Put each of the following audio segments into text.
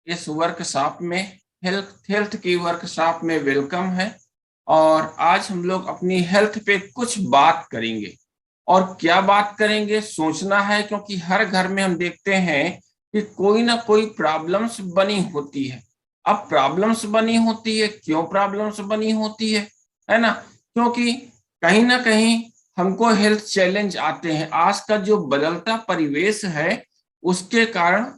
इस वर्कशॉप में health health की वर्कशॉप में वेलकम है। और आज हम लोग अपनी हेल्थ पे कुछ बात करेंगे। और क्या बात करेंगे सोचना है, क्योंकि हर घर में हम देखते हैं कि कोई ना कोई प्रॉब्लम्स बनी होती है। अब प्रॉब्लम्स बनी होती है, क्यों प्रॉब्लम्स बनी होती है ना? क्योंकि कहीं ना कहीं हमको हेल्थ चैलेंज आते हैं। आज का जो बदलता परिवेश है उसके कारण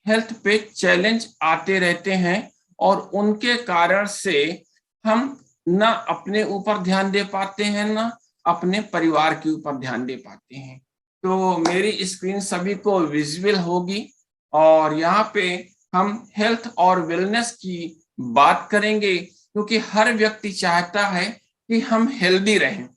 हेल्थ पे चैलेंज आते रहते हैं। और उनके कारण से हम ना अपने ऊपर ध्यान दे पाते हैं, ना अपने परिवार के ऊपर ध्यान दे पाते हैं। तो मेरी स्क्रीन सभी को विजिबल होगी और यहाँ पे हम हेल्थ और वेलनेस की बात करेंगे, क्योंकि हर व्यक्ति चाहता है कि हम हेल्दी रहें।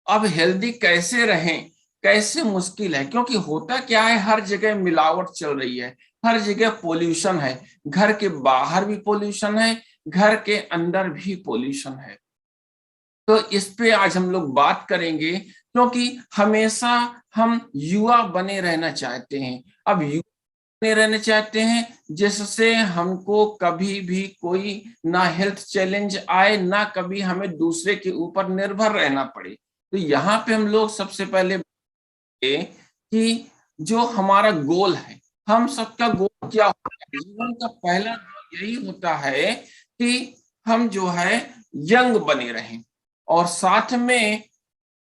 अब हेल्दी कैसे रहें, कैसे मुश्किल है, क्योंकि होता क्या है, हर जगह मिलावट चल रही है, हर जगह पोल्यूशन है। घर के बाहर भी पोल्यूशन है, घर के अंदर भी पोल्यूशन है। तो इस पे आज हम लोग बात करेंगे, क्योंकि हमेशा हम युवा बने रहना चाहते हैं। अब युवा बने रहना चाहते हैं जिससे हमको कभी भी कोई ना हेल्थ चैलेंज आए, ना कभी हमें दूसरे के ऊपर निर्भर रहना पड़े। तो यहाँ पे हम लोग सबसे पहले कि जो हमारा गोल है, हम सबका गोल क्या होता है? जीवन का पहला गोल यही होता है कि हम जो है यंग बने रहें, और साथ में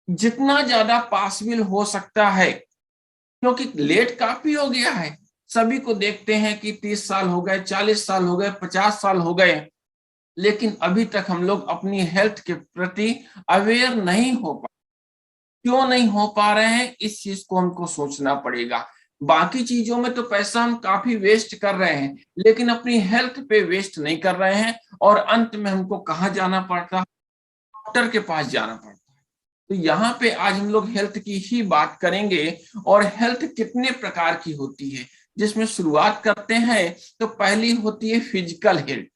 जितना ज्यादा पॉसिबल हो सकता है, क्योंकि लेट काफी हो गया है। सभी को देखते हैं कि 30 साल हो गए, 40 साल हो गए, 50 साल हो गए, लेकिन अभी तक हम लोग अपनी हेल्थ के प्रति अवेयर नहीं हो पा। क्यों नहीं हो पा रहे हैं, इस चीज को हमको सोचना पड़ेगा। बाकी चीजों में तो पैसा हम काफी वेस्ट कर रहे हैं, लेकिन अपनी हेल्थ पे वेस्ट नहीं कर रहे हैं। और अंत में हमको कहाँ जाना पड़ता है? डॉक्टर के पास जाना पड़ता है। तो यहाँ पे आज हम लोग हेल्थ की ही बात करेंगे। और हेल्थ कितने प्रकार की होती है, जिसमें शुरुआत करते हैं तो पहली होती है फिजिकल हेल्थ।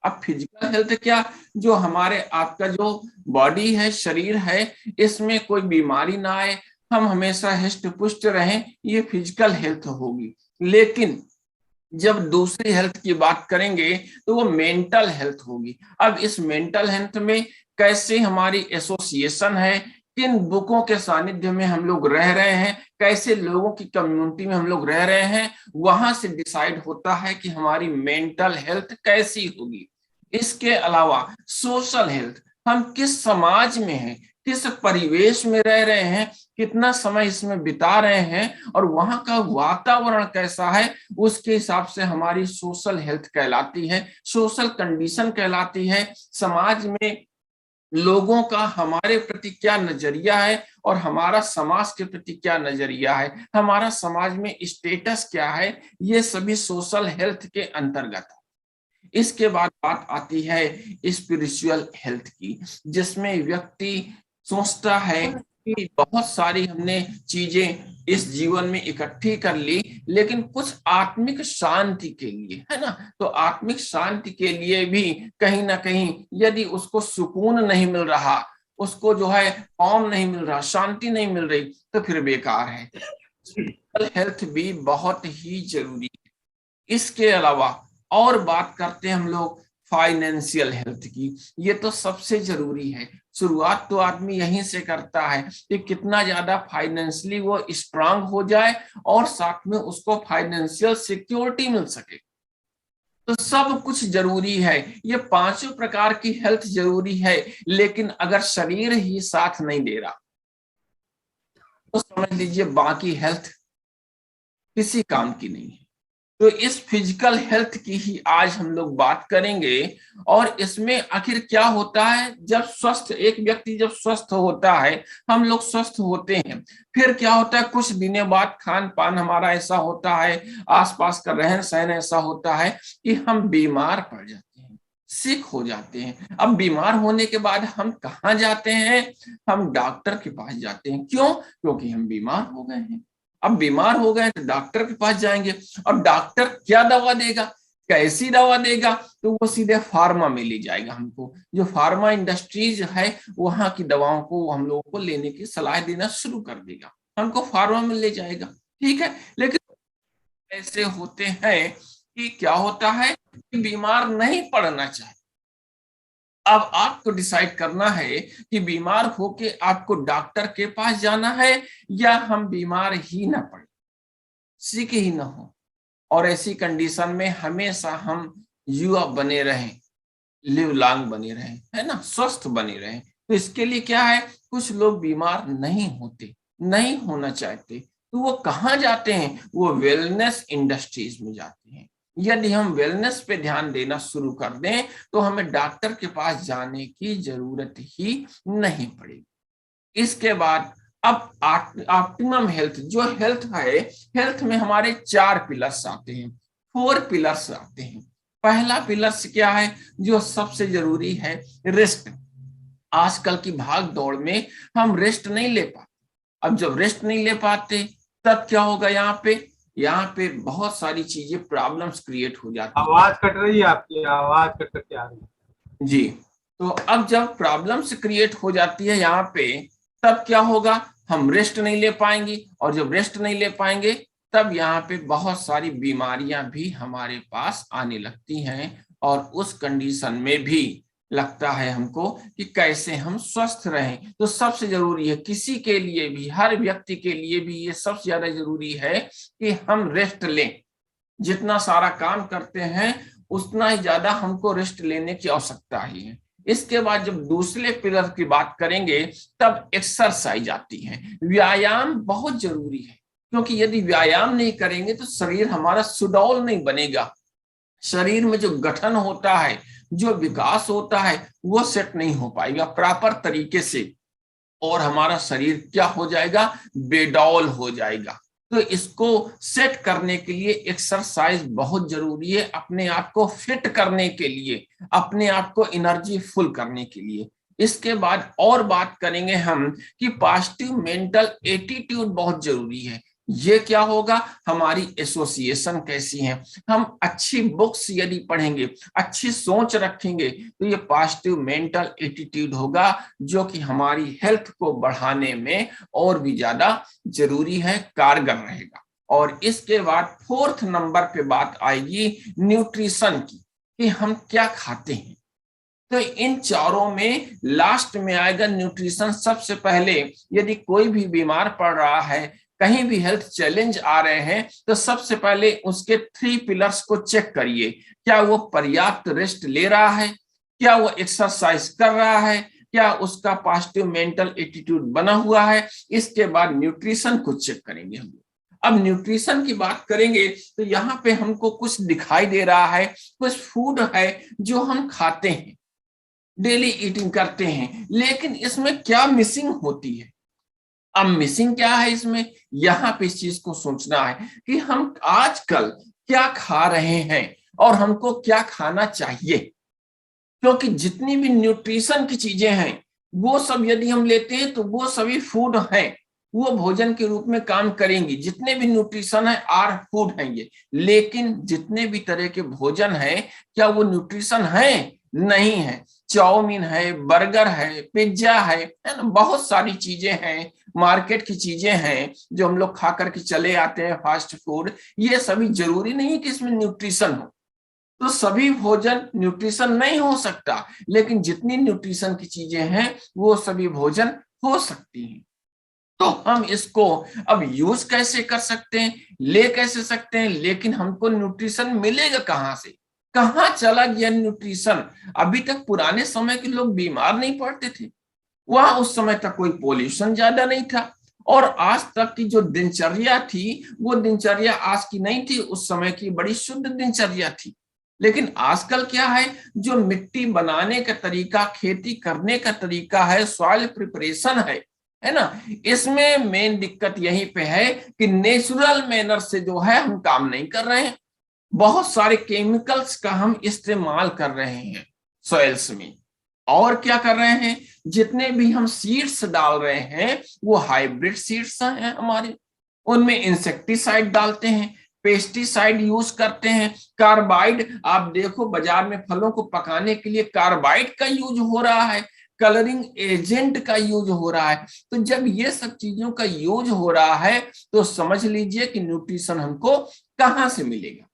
अब फिजिकल हेल्थ क्या, जो हमारे आपका जो बॉडी है, शरीर है, इसमें कोई बीमारी ना आए, हम हमेशा हिष्ट पुष्ट रहें, ये फिजिकल हेल्थ होगी। लेकिन जब दूसरी हेल्थ की बात करेंगे तो वो मेंटल हेल्थ होगी। अब इस मेंटल हेल्थ में कैसे हमारी एसोसिएशन है, किन बुकों के सानिध्य में हम लोग रह रहे हैं, कैसे लोगों की कम्युनिटी में हम लोग रह रहे हैं, वहां से डिसाइड होता है कि हमारी मेंटल हेल्थ कैसी होगी। इसके अलावा सोशल हेल्थ, हम किस समाज में हैं, किस परिवेश में रह रहे हैं, कितना समय इसमें बिता रहे हैं, और वहां का वातावरण कैसा है, उसके हिसाब से हमारी सोशल हेल्थ कहलाती है, सोशल कंडीशन कहलाती है। समाज में लोगों का हमारे प्रति क्या नजरिया है, और हमारा समाज के प्रति क्या नजरिया है, हमारा समाज में स्टेटस क्या है, ये सभी सोशल हेल्थ के अंतर्गत है। इसके बाद बात आती है स्पिरिचुअल हेल्थ की, जिसमें व्यक्ति सोचता है कि बहुत सारी हमने चीजें इस जीवन में इकट्ठी कर ली, लेकिन कुछ आत्मिक शांति के लिए, है ना? तो आत्मिक शांति के लिए भी कहीं ना कहीं यदि उसको सुकून नहीं मिल रहा, उसको जो है कॉम नहीं मिल रहा, शांति नहीं मिल रही, तो फिर बेकार है। हेल्थ भी बहुत ही जरूरी है। इसके अलावा और बात करते हैं हम लोग फाइनेंशियल हेल्थ की। ये तो सबसे जरूरी है। शुरुआत तो आदमी यहीं से करता है कि कितना ज्यादा फाइनेंशियली वो स्ट्रांग हो जाए, और साथ में उसको फाइनेंशियल सिक्योरिटी मिल सके। तो सब कुछ जरूरी है, ये पांचों प्रकार की हेल्थ जरूरी है। लेकिन अगर शरीर ही साथ नहीं दे रहा, तो समझ लीजिए बाकी हेल्थ किसी काम की नहीं है। तो इस फिजिकल हेल्थ की ही आज हम लोग बात करेंगे। और इसमें आखिर क्या होता है, जब स्वस्थ एक व्यक्ति जब स्वस्थ होता है, हम लोग स्वस्थ होते हैं, फिर क्या होता है, कुछ दिनों बाद खान पान हमारा ऐसा होता है, आसपास का रहन सहन ऐसा होता है कि हम बीमार पड़ जाते हैं, सिक हो जाते हैं। अब बीमार होने के बाद हम कहाँ जाते हैं? हम डॉक्टर के पास जाते हैं। क्यों? क्योंकि हम बीमार हो गए हैं। अब बीमार हो गए तो डॉक्टर के पास जाएंगे। अब डॉक्टर क्या दवा देगा, कैसी दवा देगा? तो वो सीधे फार्मा में ले जाएगा हमको। जो फार्मा इंडस्ट्रीज है, वहां की दवाओं को हम लोगों को लेने की सलाह देना शुरू कर देगा, हमको फार्मा में ले जाएगा। ठीक है, लेकिन ऐसे होते हैं कि क्या होता है कि बीमार नहीं पड़ना चाहिए। अब आपको डिसाइड करना है कि बीमार होके आपको डॉक्टर के पास जाना है या हम बीमार ही ना पड़े, सिक ही ना हो, और ऐसी कंडीशन में हमेशा हम युवा बने रहें, लिव लॉन्ग बने रहें, है ना, स्वस्थ बने रहें। तो इसके लिए क्या है, कुछ लोग बीमार नहीं होते, नहीं होना चाहते, तो वो कहाँ जाते हैं, वो वेलनेस इंडस्ट्रीज में जाते हैं। यदि हम वेलनेस पे ध्यान देना शुरू कर दें तो हमें डॉक्टर के पास जाने की जरूरत ही नहीं पड़ेगी। इसके बाद अब ऑप्टिमम हेल्थ, जो हेल्थ है, हेल्थ में हमारे 4 पिलर्स आते हैं, 4 पिलर्स आते हैं। पहला पिलर्स क्या है, जो सबसे जरूरी है, रेस्ट। आजकल की भाग दौड़ में हम रेस्ट नहीं ले पाते। अब जब रेस्ट नहीं ले पाते तब क्या होगा, यहाँ पे बहुत सारी चीजें, प्रॉब्लम्स क्रिएट हो जाती हैं। आवाज कट रही है, आपकी आवाज कट कट के आ रही है। जी, तो अब जब प्रॉब्लम्स क्रिएट हो जाती है यहाँ पे, तब क्या होगा, हम रेस्ट नहीं ले पाएंगे, और जब रेस्ट नहीं ले पाएंगे तब यहाँ पे बहुत सारी बीमारियां भी हमारे पास आने लगती हैं, और उस कंडीशन में भी लगता है हमको कि कैसे हम स्वस्थ रहें। तो सबसे जरूरी है, किसी के लिए भी, हर व्यक्ति के लिए भी ये सबसे ज्यादा जरूरी है कि हम रेस्ट लें। जितना सारा काम करते हैं उतना ही ज्यादा हमको रेस्ट लेने की आवश्यकता ही है। इसके बाद जब दूसरे पिलर की बात करेंगे तब एक्सरसाइज आती है। व्यायाम बहुत जरूरी है, क्योंकि यदि व्यायाम नहीं करेंगे तो शरीर हमारा सुडौल नहीं बनेगा। शरीर में जो गठन होता है, जो विकास होता है, वो सेट नहीं हो पाएगा प्रॉपर तरीके से, और हमारा शरीर क्या हो जाएगा, बेडौल हो जाएगा। तो इसको सेट करने के लिए एक्सरसाइज बहुत जरूरी है, अपने आप को फिट करने के लिए, अपने आप को एनर्जी फुल करने के लिए। इसके बाद और बात करेंगे हम कि पॉजिटिव मेंटल एटीट्यूड बहुत जरूरी है। ये क्या होगा, हमारी एसोसिएशन कैसी है, हम अच्छी बुक्स यदि पढ़ेंगे, अच्छी सोच रखेंगे, तो ये पॉजिटिव मेंटल एटीट्यूड होगा, जो कि हमारी हेल्थ को बढ़ाने में और भी ज्यादा जरूरी है, कारगर रहेगा। और इसके बाद 4th नंबर पे बात आएगी न्यूट्रिशन की, कि हम क्या खाते हैं। तो इन चारों में लास्ट में आएगा न्यूट्रिशन सबसे पहले। यदि कोई भी बीमार पड़ रहा है, कहीं भी हेल्थ चैलेंज आ रहे हैं, तो सबसे पहले उसके 3 पिलर्स को चेक करिए। क्या वो पर्याप्त रेस्ट ले रहा है, क्या वो एक्सरसाइज कर रहा है, क्या उसका पॉजिटिव मेंटल एटीट्यूड बना हुआ है। इसके बाद न्यूट्रिशन को चेक करेंगे हम। अब न्यूट्रिशन की बात करेंगे तो यहाँ पे हमको कुछ दिखाई दे रहा है, कुछ फूड है जो हम खाते हैं, डेली ईटिंग करते हैं, लेकिन इसमें क्या मिसिंग होती है। अब मिसिंग क्या है इसमें, यहाँ पे इस चीज को सोचना है कि हम आजकल क्या खा रहे हैं और हमको क्या खाना चाहिए। क्योंकि जितनी भी न्यूट्रिशन की चीजें हैं, वो सब यदि हम लेते हैं तो वो सभी फूड हैं, वो भोजन के रूप में काम करेंगी। जितने भी न्यूट्रिशन है आर फूड हैं ये, लेकिन जितने भी तरह के भोजन है, क्या वो न्यूट्रिशन है, नहीं है। चाउमीन है, बर्गर है, पिज्जा है ना, बहुत सारी चीजें हैं, मार्केट की चीजें हैं जो हम लोग खा करके चले आते हैं, फास्ट फूड। ये सभी जरूरी नहीं है कि इसमें न्यूट्रिशन हो, तो सभी भोजन न्यूट्रिशन नहीं हो सकता, लेकिन जितनी न्यूट्रिशन की चीजें हैं वो सभी भोजन हो सकती हैं। तो हम इसको अब यूज कैसे कर सकते हैं, ले कैसे सकते हैं, लेकिन हमको न्यूट्रिशन मिलेगा कहाँ से, कहाँ चला गया न्यूट्रिशन। अभी तक पुराने समय के लोग बीमार नहीं पड़ते थे, वहां उस समय तक कोई पोल्यूशन ज्यादा नहीं था, और आज तक की जो दिनचर्या थी वो दिनचर्या आज की नहीं थी, उस समय की बड़ी शुद्ध दिनचर्या थी। लेकिन आजकल क्या है, जो मिट्टी बनाने का तरीका, खेती करने का तरीका है, सॉइल प्रिपरेशन है ना, इसमें मेन दिक्कत यहीं पे है कि नेचुरल मैनर से जो है हम काम नहीं कर रहे हैं। बहुत सारे केमिकल्स का हम इस्तेमाल कर रहे हैं सॉइल्स में, और क्या कर रहे हैं, जितने भी हम सीड्स डाल रहे हैं वो हाइब्रिड सीड्स हैं हमारे, उनमें इंसेक्टिसाइड डालते हैं, पेस्टिसाइड यूज करते हैं, कार्बाइड। आप देखो बाजार में फलों को पकाने के लिए कार्बाइड का यूज हो रहा है, कलरिंग एजेंट का यूज हो रहा है। तो जब ये सब चीजों का यूज हो रहा है तो समझ लीजिए कि न्यूट्रिशन हमको कहाँ से मिलेगा।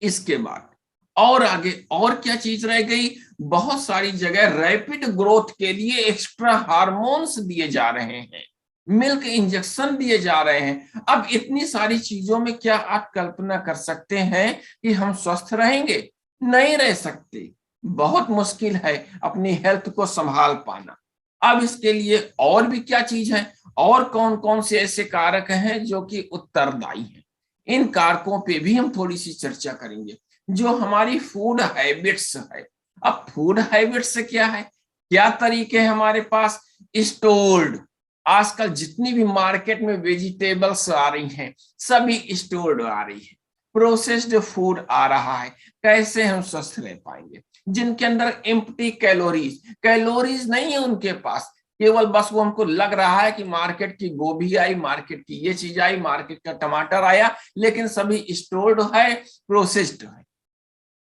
इसके बाद और आगे और क्या चीज रह गई, बहुत सारी जगह रैपिड ग्रोथ के लिए एक्स्ट्रा हार्मोन्स दिए जा रहे हैं, मिल्क इंजेक्शन दिए जा रहे हैं। अब इतनी सारी चीजों में क्या आप कल्पना कर सकते हैं कि हम स्वस्थ रहेंगे? नहीं रह सकते, बहुत मुश्किल है अपनी हेल्थ को संभाल पाना। अब इसके लिए और भी क्या चीज है, और कौन कौन से ऐसे कारक हैं जो कि उत्तरदायी हैं, इन कारकों पे भी हम थोड़ी सी चर्चा करेंगे। जो हमारी फूड हैबिट्स है, अब फूड हैबिट्स क्या है, क्या तरीके हैं हमारे पास, स्टोर्ड, आजकल जितनी भी मार्केट में वेजिटेबल्स आ रही हैं सभी स्टोर्ड आ रही है, प्रोसेस्ड फूड आ रहा है, कैसे हम स्वस्थ रह पाएंगे? जिनके अंदर एम्प्टी कैलोरीज, कैलोरीज नहीं है उनके पास, केवल बस वो हमको लग रहा है कि मार्केट की गोभी आई, मार्केट की ये चीज आई, मार्केट का टमाटर आया, लेकिन सभी स्टोर्ड है, प्रोसेस्ड है।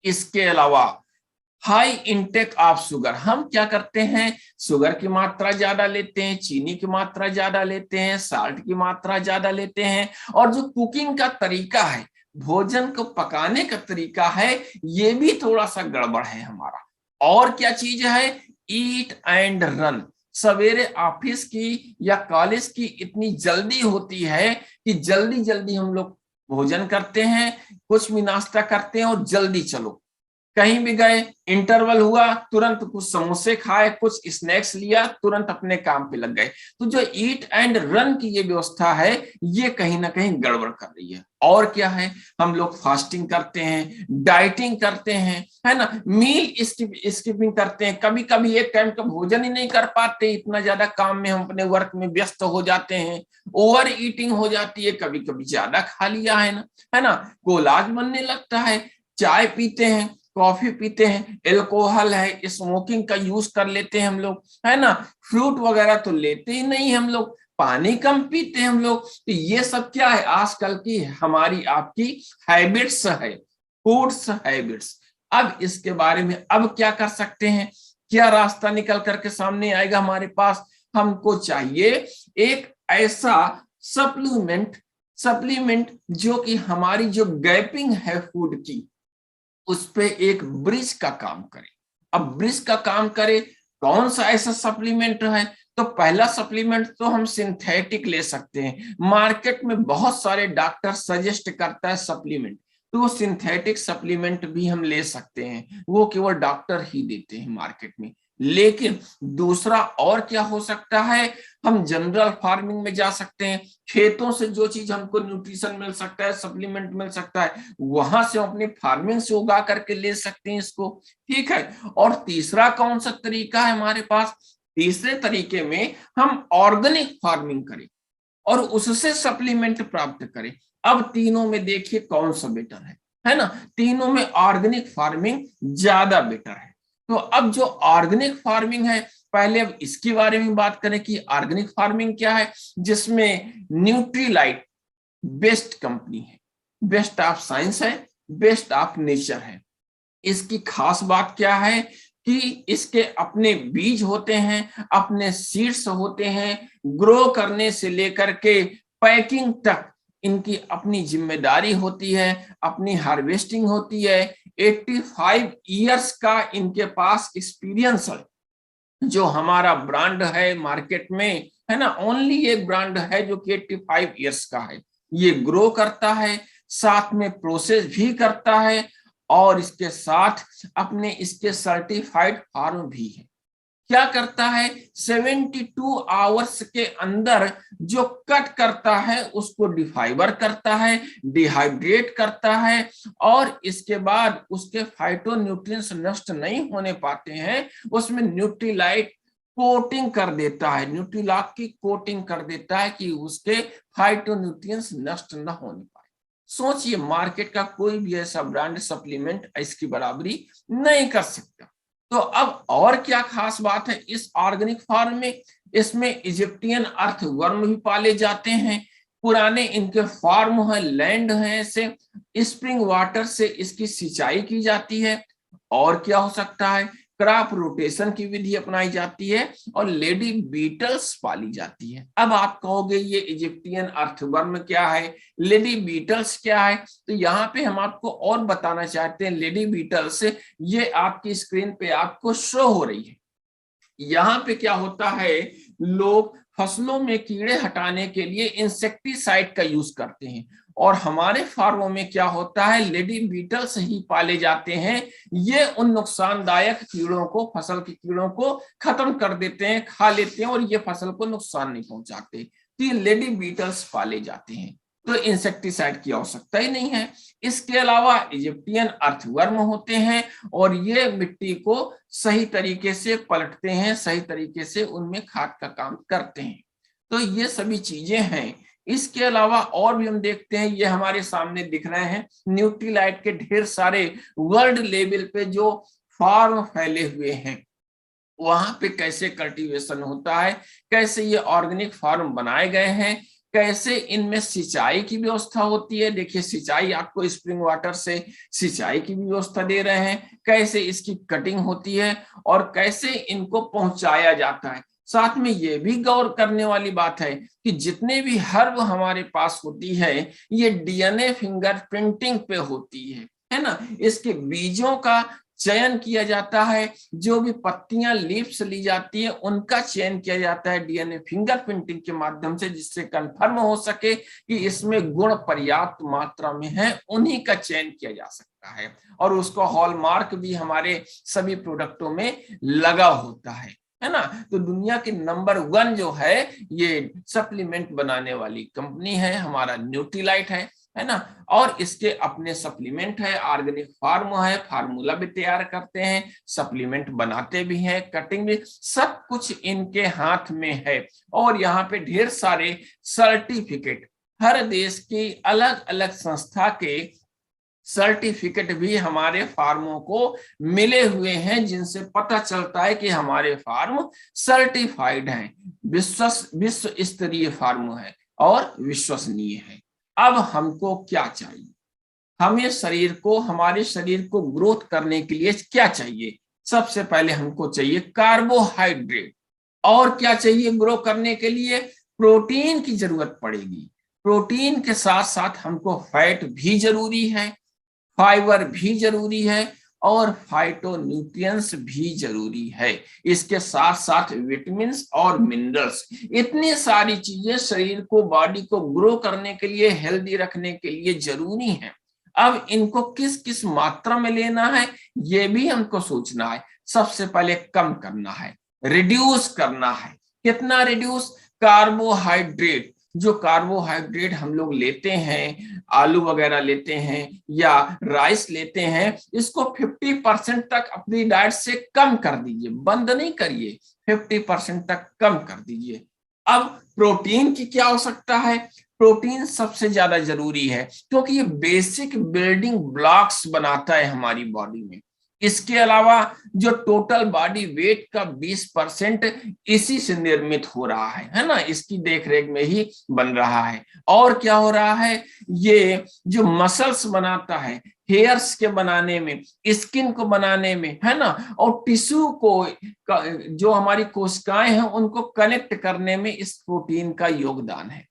इसके अलावा हाई इंटेक ऑफ शुगर, हम क्या करते हैं, शुगर की मात्रा ज्यादा लेते हैं, चीनी की मात्रा ज्यादा लेते हैं, साल्ट की मात्रा ज्यादा लेते हैं, और जो कुकिंग का तरीका है, भोजन को पकाने का तरीका है, ये भी थोड़ा सा गड़बड़ है हमारा। और क्या चीज है, ईट एंड रन, सवेरे ऑफिस की या कॉलेज की इतनी जल्दी होती है कि जल्दी जल्दी हम लोग भोजन करते हैं, कुछ भी नाश्ता करते हैं और जल्दी चलो, कहीं भी गए, इंटरवल हुआ, तुरंत कुछ समोसे खाए, कुछ स्नैक्स लिया, तुरंत अपने काम पे लग गए। तो जो ईट एंड रन की ये व्यवस्था है, ये कहीं ना कहीं गड़बड़ कर रही है। और क्या है, हम लोग फास्टिंग करते हैं, डाइटिंग करते हैं, है ना, मील स्किपिंग करते हैं, कभी कभी एक टाइम का भोजन ही नहीं कर पाते, इतना ज्यादा काम में हम अपने वर्क में व्यस्त हो जाते हैं, ओवर ईटिंग हो जाती है, कभी कभी ज्यादा खा लिया है ना, कोलाज बनने लगता है, चाय पीते हैं, कॉफी पीते हैं, एल्कोहल है, स्मोकिंग का यूज कर लेते हैं हम लोग, है ना, फ्रूट वगैरह तो लेते ही नहीं हम लोग, पानी कम पीते हैं हम लोग। तो ये सब क्या है, आजकल की हमारी आपकी हैबिट्स है, फूड्स हैबिट्स। अब इसके बारे में अब क्या कर सकते हैं, क्या रास्ता निकल करके सामने आएगा हमारे पास, हमको चाहिए एक ऐसा सप्लीमेंट जो कि हमारी जो गैपिंग है फूड की, उस पे एक ब्रिज का काम करे। अब ब्रिज का काम करे, कौन सा ऐसा सप्लीमेंट है, तो पहला सप्लीमेंट तो हम सिंथेटिक ले सकते हैं, मार्केट में बहुत सारे डॉक्टर सजेस्ट करता है सप्लीमेंट, तो वो सिंथेटिक सप्लीमेंट भी हम ले सकते हैं, वो केवल डॉक्टर ही देते हैं मार्केट में। लेकिन दूसरा और क्या हो सकता है, हम जनरल फार्मिंग में जा सकते हैं, खेतों से जो चीज हमको न्यूट्रिशन मिल सकता है, सप्लीमेंट मिल सकता है, वहां से हम अपनी फार्मिंग से उगा करके ले सकते हैं इसको, ठीक है। और तीसरा कौन सा तरीका है हमारे पास, तीसरे तरीके में हम ऑर्गेनिक फार्मिंग करें और उससे सप्लीमेंट प्राप्त करें। अब तीनों में देखिए कौन सा बेटर है ना, तीनों में ऑर्गेनिक फार्मिंग ज्यादा बेटर है। तो अब जो ऑर्गेनिक फार्मिंग है, पहले अब इसके बारे में बात करें कि ऑर्गेनिक फार्मिंग क्या है, जिसमें न्यूट्रीलाइट बेस्ट कंपनी है, बेस्ट ऑफ साइंस है, बेस्ट ऑफ नेचर है। इसकी खास बात क्या है कि इसके अपने बीज होते हैं, अपने सीड्स होते हैं, ग्रो करने से लेकर के पैकिंग तक इनकी अपनी जिम्मेदारी होती है, अपनी हार्वेस्टिंग होती है। 85 इयर्स का इनके पास एक्सपीरियंस है। जो हमारा ब्रांड है मार्केट में, है ना, ओनली एक ब्रांड है जो कि 85 इयर्स का है, ये ग्रो करता है, साथ में प्रोसेस भी करता है, और इसके साथ अपने इसके सर्टिफाइड फार्म भी है। क्या करता है, 72 आवर्स के अंदर जो कट करता है उसको डिफाइबर करता है, डिहाइड्रेट करता है, और इसके बाद उसके फाइटोन्यूट्रिएंट्स नष्ट नहीं होने पाते हैं, उसमें न्यूट्रीलाइट कोटिंग कर देता है, न्यूट्रीलॉक की कोटिंग कर देता है कि उसके फाइटोन्यूट्रिएंट्स नष्ट न होने पाए। सोचिए, मार्केट का कोई भी ऐसा ब्रांड सप्लीमेंट इसकी बराबरी नहीं कर सकता। तो अब और क्या खास बात है इस ऑर्गेनिक फार्म में, इसमें इजिप्टियन अर्थवर्म भी पाले जाते हैं, पुराने इनके फार्म है, लैंड है, से स्प्रिंग वाटर से इसकी सिंचाई की जाती है। और क्या हो सकता है, क्रॉप रोटेशन की विधि अपनाई जाती है और लेडी बीटल्स पाली जाती है। अब आप कहोगे ये इजिप्टियन अर्थवर्म क्या है, लेडी बीटल्स क्या है, तो यहाँ पे हम आपको और बताना चाहते हैं। लेडी बीटल्स ये आपकी स्क्रीन पे आपको शो हो रही है। यहाँ पे क्या होता है, लोग फसलों में कीड़े हटाने के लिए इंसेक्टिसाइड का यूज करते हैं, और हमारे फार्मों में क्या होता है, लेडी बीटल्स ही पाले जाते हैं। ये उन नुकसानदायक कीड़ों को, फसल के कीड़ों को खत्म कर देते हैं, खा लेते हैं, और ये फसल को नुकसान नहीं पहुंचाते। तो ये लेडी बीटल्स पाले जाते हैं, तो इंसेक्टिसाइड की आवश्यकता ही नहीं है। इसके अलावा इजिप्टियन अर्थवर्म होते हैं, और ये मिट्टी को सही तरीके से पलटते हैं, सही तरीके से उनमें खाद का काम करते हैं। तो ये सभी चीजें हैं। इसके अलावा और भी हम देखते हैं, ये हमारे सामने दिख रहे हैं न्यूट्रीलाइट के ढेर सारे वर्ल्ड लेवल पे जो फार्म फैले हुए हैं, वहां पे कैसे कल्टीवेशन होता है, कैसे ये ऑर्गेनिक फार्म बनाए गए हैं, कैसे इनमें सिंचाई की व्यवस्था होती है। देखिए सिंचाई आपको स्प्रिंग वाटर से सिंचाई की व्यवस्था दे रहे हैं, कैसे इसकी कटिंग होती है और कैसे इनको पहुंचाया जाता है। साथ में ये भी गौर करने वाली बात है कि जितने भी हर्ब हमारे पास होती है, ये डीएनए फिंगरप्रिंटिंग पे होती है ना। इसके बीजों का चयन किया जाता है, जो भी पत्तियां लीव्स ली जाती है उनका चयन किया जाता है डीएनए फिंगरप्रिंटिंग के माध्यम से, जिससे कंफर्म हो सके कि इसमें गुण पर्याप्त मात्रा में है, उन्हीं का चयन किया जा सकता है। और उसका हॉलमार्क भी हमारे सभी प्रोडक्टों में लगा होता है ना। तो दुनिया की नंबर 1 जो है ये सप्लीमेंट बनाने वाली कंपनी है, हमारा न्यूट्रीलाइट है ना। और इसके अपने सप्लीमेंट है, ऑर्गेनिक फार्म है, फार्मूला भी तैयार करते हैं, सप्लीमेंट बनाते भी हैं, कटिंग भी, सब कुछ इनके हाथ में है। और यहाँ पे ढेर सारे सर्टिफिकेट, हर देश की अलग अलग संस्था के सर्टिफिकेट भी हमारे फार्मों को मिले हुए हैं, जिनसे पता चलता है कि हमारे फार्म सर्टिफाइड हैं, विश्व स्तरीय फार्म है और विश्वसनीय है। अब हमको क्या चाहिए, हमें शरीर को, हमारे शरीर को ग्रोथ करने के लिए क्या चाहिए। सबसे पहले हमको चाहिए कार्बोहाइड्रेट, और क्या चाहिए ग्रो करने के लिए, प्रोटीन की जरूरत पड़ेगी। प्रोटीन के साथ साथ हमको फैट भी जरूरी है, फाइबर भी जरूरी है, और फाइटोन्यूट्रिएंट्स भी जरूरी है। इसके साथ साथ विटामिन और मिनरल्स, इतनी सारी चीजें शरीर को, बॉडी को ग्रो करने के लिए, हेल्दी रखने के लिए जरूरी है। अब इनको किस किस मात्रा में लेना है, ये भी हमको सोचना है। सबसे पहले कम करना है, रिड्यूस करना है। कितना रिड्यूस, कार्बोहाइड्रेट, जो कार्बोहाइड्रेट हम लोग लेते हैं, आलू वगैरह लेते हैं या राइस लेते हैं, इसको 50% तक अपनी डाइट से कम कर दीजिए, बंद नहीं करिए, 50% तक कम कर दीजिए। अब प्रोटीन की क्या आवश्यकता है, प्रोटीन सबसे ज्यादा जरूरी है, क्योंकि ये बेसिक बिल्डिंग ब्लॉक्स बनाता है हमारी बॉडी में। इसके अलावा जो टोटल बॉडी वेट का 20% इसी से निर्मित हो रहा है ना, इसकी देखरेख में ही बन रहा है। और क्या हो रहा है, ये जो मसल्स बनाता है, हेयर्स के बनाने में, स्किन को बनाने में, है ना, और टिश्यू को, जो हमारी कोशिकाएं हैं उनको कनेक्ट करने में इस प्रोटीन का योगदान है।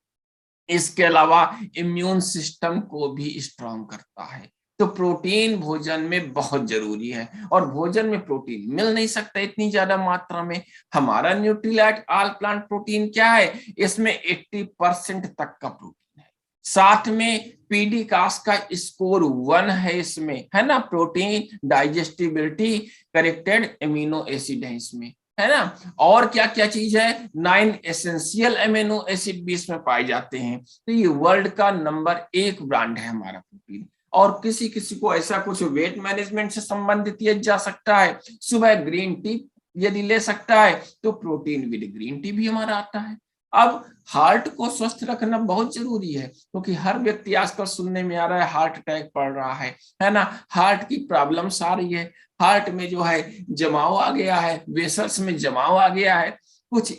इसके अलावा इम्यून सिस्टम को भी स्ट्रांग करता है। तो प्रोटीन भोजन में बहुत जरूरी है, और भोजन में प्रोटीन मिल नहीं सकता इतनी ज्यादा मात्रा में। हमारा न्यूट्रीलाइट ऑल प्लांट प्रोटीन क्या है, इसमें 80% तक का प्रोटीन है। साथ में पीडीकास का स्कोर 1 है इसमें, है ना। Protein, digestibility, corrected amino acid है इसमें, है ना। और क्या क्या चीज है, 9 एसेंशियल एमिनो एसिड भी इसमें पाए जाते हैं। तो ये वर्ल्ड का नंबर 1 ब्रांड है हमारा प्रोटीन। और किसी किसी को ऐसा कुछ वेट मैनेजमेंट से संबंधित किया जा सकता है, सुबह ग्रीन टी यदि ले सकता है तो प्रोटीन विद ग्रीन टी भी हमारा आता है। अब हार्ट को स्वस्थ रखना बहुत जरूरी है, क्योंकि हर व्यक्ति आजकल सुनने में आ रहा है हार्ट अटैक पड़ रहा है ना, हार्ट की प्रॉब्लम्स आ रही है, हार्ट में जो है जमाव आ गया है, वेसल्स में जमाव आ गया है, कुछ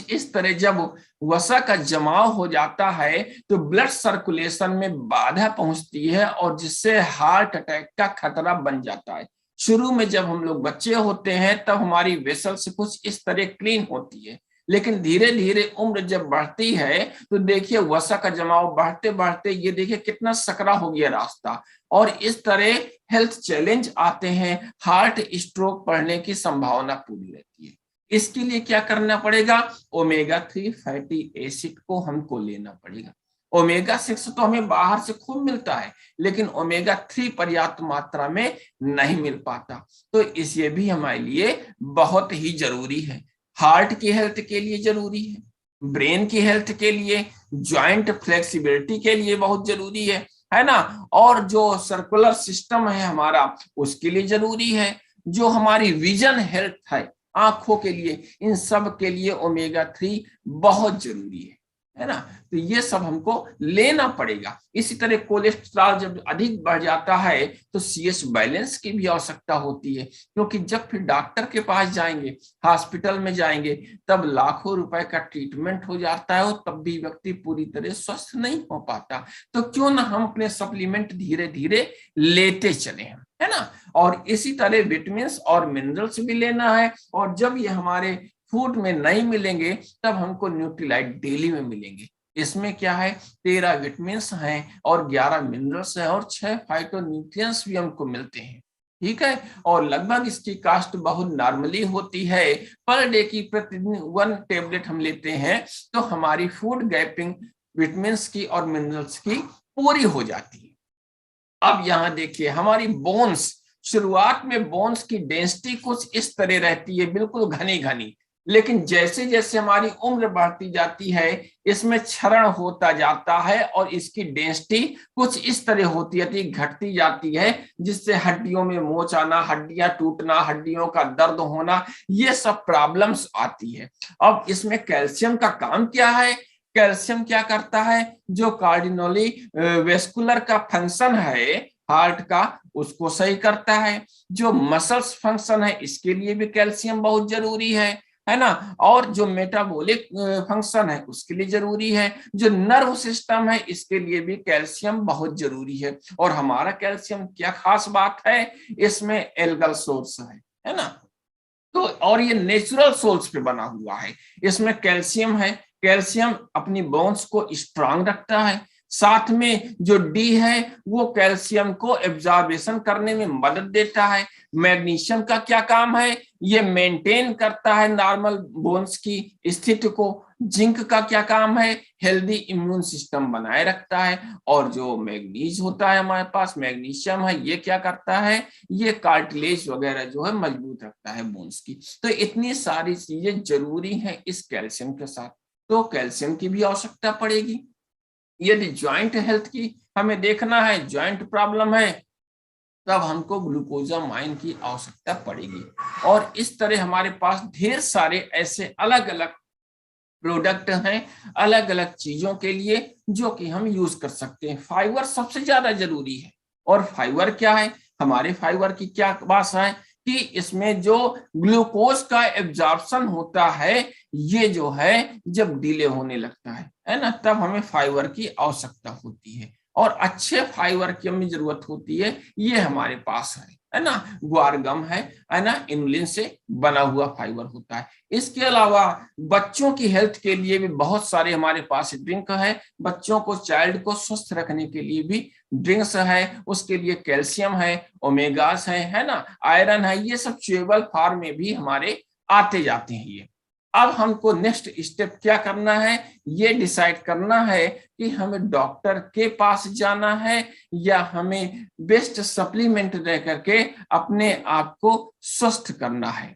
इस तरह जब वसा का जमाव हो जाता है तो ब्लड सर्कुलेशन में बाधा पहुंचती है, और जिससे हार्ट अटैक का खतरा बन जाता है। शुरू में जब हम लोग बच्चे होते हैं तब हमारी वेसल्स कुछ इस तरह क्लीन होती है, लेकिन धीरे धीरे उम्र जब बढ़ती है तो देखिए वसा का जमाव बढ़ते बढ़ते ये देखिए कितना सकरा हो गया रास्ता, और इस तरह हेल्थ चैलेंज आते हैं, हार्ट स्ट्रोक पड़ने की संभावना पूरी रहती है। इसके लिए क्या करना पड़ेगा, ओमेगा 3 फैटी एसिड को हमको लेना पड़ेगा। ओमेगा 6 तो हमें बाहर से खूब मिलता है, लेकिन ओमेगा 3 पर्याप्त मात्रा में नहीं मिल पाता, तो इसे भी हमारे लिए बहुत ही जरूरी है। हार्ट की हेल्थ के लिए जरूरी है, ब्रेन की हेल्थ के लिए, जॉइंट फ्लेक्सिबिलिटी के लिए बहुत जरूरी है ना, और जो सर्कुलर सिस्टम है हमारा उसके लिए जरूरी है, जो हमारी विजन हेल्थ है आंखों के लिए, इन सब के लिए ओमेगा 3 बहुत जरूरी है ना। तो ये सब हमको लेना पड़ेगा। इसी तरह कोलेस्ट्रॉल जब अधिक बढ़ जाता है तो सीएच बैलेंस की भी आवश्यकता होती है, क्योंकि जब फिर डॉक्टर के पास जाएंगे, हॉस्पिटल में जाएंगे, तब लाखों रुपए का ट्रीटमेंट हो जाता है और तब भी व्यक्ति पूरी तरह स्वस्थ नहीं हो पाता। तो क्यों ना हम अपने सप्लीमेंट धीरे धीरे लेते चले, है ना। और इसी तरह विटामिन और मिनरल्स भी लेना है, और जब ये हमारे फूड में नहीं मिलेंगे तब हमको न्यूट्रीलाइट डेली में मिलेंगे। इसमें क्या है, 13 विटामिन हैं और 11 मिनरल्स हैं और 6 फाइटोन्यूट्रिएंट्स भी हमको मिलते हैं, ठीक है। और लगभग इसकी कास्ट बहुत नॉर्मली होती है, पर डे की प्रतिदिन 1 टेबलेट हम लेते हैं तो हमारी फूड गैपिंग विटामिन की और मिनरल्स की पूरी हो जाती है। अब यहाँ देखिए हमारी बोन्स, शुरुआत में बोन्स की डेंसिटी कुछ इस तरह रहती है, बिल्कुल घनी घनी, लेकिन जैसे जैसे हमारी उम्र बढ़ती जाती है इसमें क्षरण होता जाता है और इसकी डेंसिटी कुछ इस तरह होती है, घटती जाती है, जिससे हड्डियों में मोच आना, हड्डियां टूटना, हड्डियों का दर्द होना, ये सब प्रॉब्लम्स आती है। अब इसमें कैल्शियम का काम क्या है, कैल्शियम क्या करता है, जो कार्डिनोली वेस्कुलर का फंक्शन है हार्ट का उसको सही करता है, जो मसल्स फंक्शन है इसके लिए भी कैल्शियम बहुत जरूरी है ना, और जो मेटाबॉलिक फंक्शन है उसके लिए जरूरी है, जो नर्व सिस्टम है इसके लिए भी कैल्शियम बहुत जरूरी है। और हमारा कैल्शियम क्या खास बात है, इसमें एल्गल सोर्स है ना, तो और ये नेचुरल सोर्स पे बना हुआ है, इसमें कैल्शियम है। कैल्शियम अपनी बोन्स को स्ट्रांग रखता है, साथ में जो डी है वो कैल्शियम को एब्जॉर्बेशन करने में मदद देता है। मैग्नीशियम का क्या काम है, ये मेंटेन करता है नॉर्मल बोन्स की स्थिति को। जिंक का क्या काम है, हेल्दी इम्यून सिस्टम बनाए रखता है। और जो मैग्नीज होता है हमारे पास, मैग्नीशियम है, ये क्या करता है, ये कार्टिलेज वगैरह जो है मजबूत रखता है बोन्स की। तो इतनी सारी चीजें जरूरी हैं इस कैल्शियम के साथ, तो कैल्शियम की भी आवश्यकता पड़ेगी। यदि ज्वाइंट हेल्थ की हमें देखना है, ज्वाइंट प्रॉब्लम है, तब हमको ग्लूकोजामाइन की आवश्यकता पड़ेगी। और इस तरह हमारे पास ढेर सारे ऐसे अलग अलग प्रोडक्ट हैं अलग अलग चीजों के लिए जो कि हम यूज कर सकते हैं। फाइबर सबसे ज्यादा जरूरी है, और फाइबर क्या है, हमारे फाइबर की क्या बात है कि इसमें जो ग्लूकोज का एब्जॉर्प्शन होता है ये जो है जब डिले होने लगता है ना, तब हमें फाइबर की आवश्यकता होती है, और अच्छे फाइबर की हमें जरूरत होती है, ये हमारे पास है ना। ग्वार गम है ना, इनुलिन से बना हुआ फाइबर होता है। इसके अलावा बच्चों की हेल्थ के लिए भी बहुत सारे हमारे पास ड्रिंक है, बच्चों को, चाइल्ड को स्वस्थ रखने के लिए भी ड्रिंक्स है, उसके लिए कैल्शियम है, ओमेगास है ना, आयरन है, ये सब च्यूएबल फॉर्म में भी हमारे आते जाते हैं ये। अब हमको नेक्स्ट स्टेप क्या करना है, ये डिसाइड करना है कि हमें डॉक्टर के पास जाना है या हमें बेस्ट सप्लीमेंट दे करके अपने आप को स्वस्थ करना है।